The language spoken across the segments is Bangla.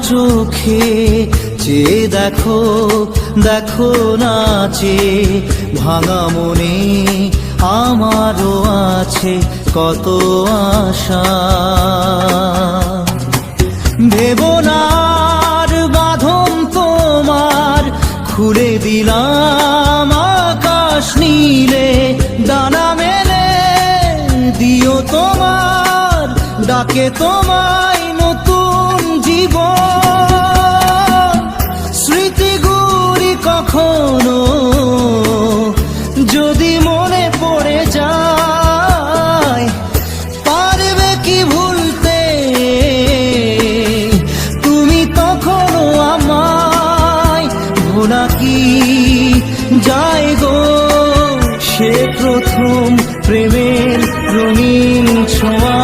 চোখে চেয়ে দেখো, দেখো নাচে ভাঙা মনে আমারও আছে কত আশা। ভেবো না আর বাঁধন তোমার, খুলে দিলাম আকাশ নীলে, ডানা মেলে দিও তোমার ডাকে তোমায় নতুন জীবন। স্মৃতিগুলি কখনো যদি মনে পড়ে যায়, পারবে কি ভুলতে তুমি তখনও আমায়? ভোলা কি যায় গো সে প্রথম প্রেমের রঙিন ছোঁয়া।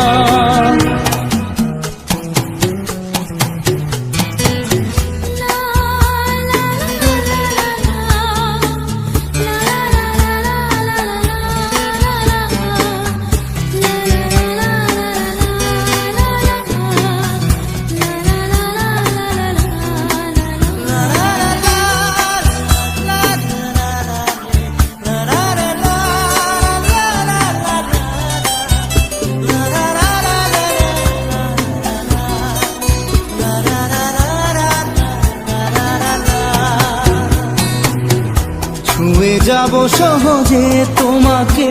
ছুঁয়ে যাব সহজে তোমাকে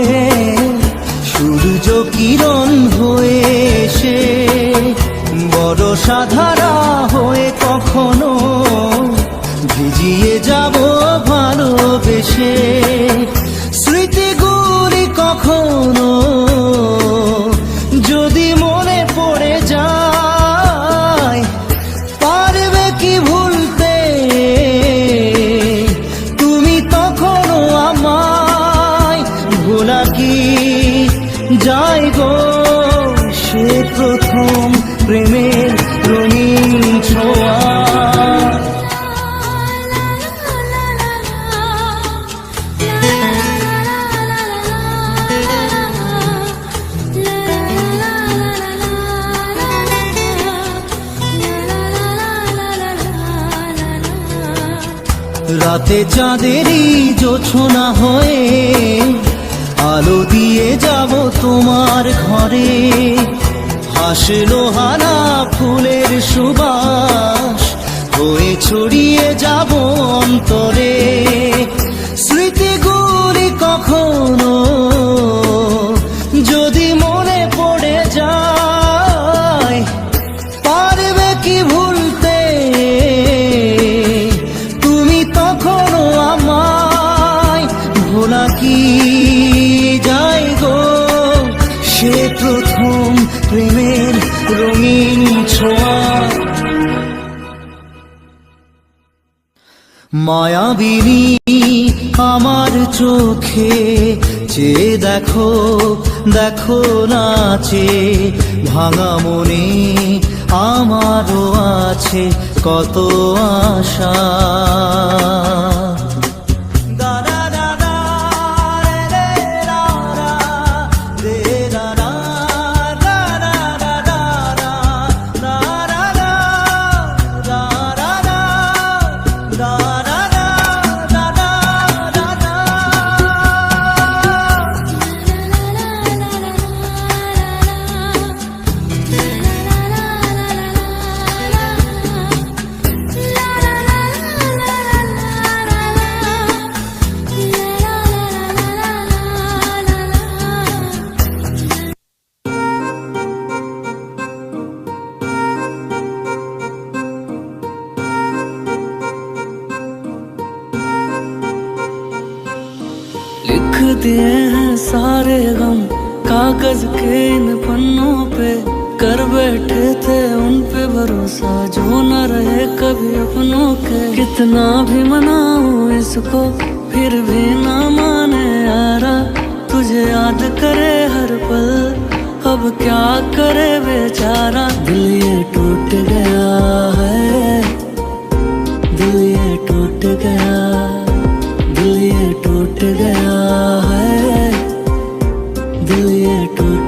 সূর্য কিরণ হয়ে এসে, বরষা ধারা হয়ে কখনো ভিজিয়ে যাব ভালোবেসে। স্মৃতিগুলি কখনো যদি মনে পড়ে যায়, পারবে কি ভুলতে তুমি তখনও আমায়? ভোলা কি যায় গো সে প্রথম প্রেমের রঙিন ছোঁয়া। রাতে চাঁদেরই জোছনা হয়ে আলো দিয়ে যাব তোমার ঘরে, হাসলো হানা ফুলের সুবাস হয়ে ছড়িয়ে যাব অন্তরে। স্মৃতিগুলি কখনো যদি মনে পড়ে যায়, পারবে কি ভুলতে তুমি তখনও আমায়? ভোলা কি যায় গো সে প্রথম প্রেমের রঙিন ছোঁয়া। মায়াবিনী আমার চোখে চেয়ে দেখো, দেখো নাচে ভাঙা মনে আমারও আছে কত আশা। लिख दिए हैं सारे गम कागज के इन पन्नों पे, कर बैठे थे उन पे भरोसा जो न रहे कभी अपनों के। कितना भी मनाऊं इसको फिर भी ना माने यारा, तुझे याद करे हर पल अब क्या करे बेचारा। दिल ये टूट गया है, दिल ये टूट गया, दिल ये टूट गया है, दिल ये टूट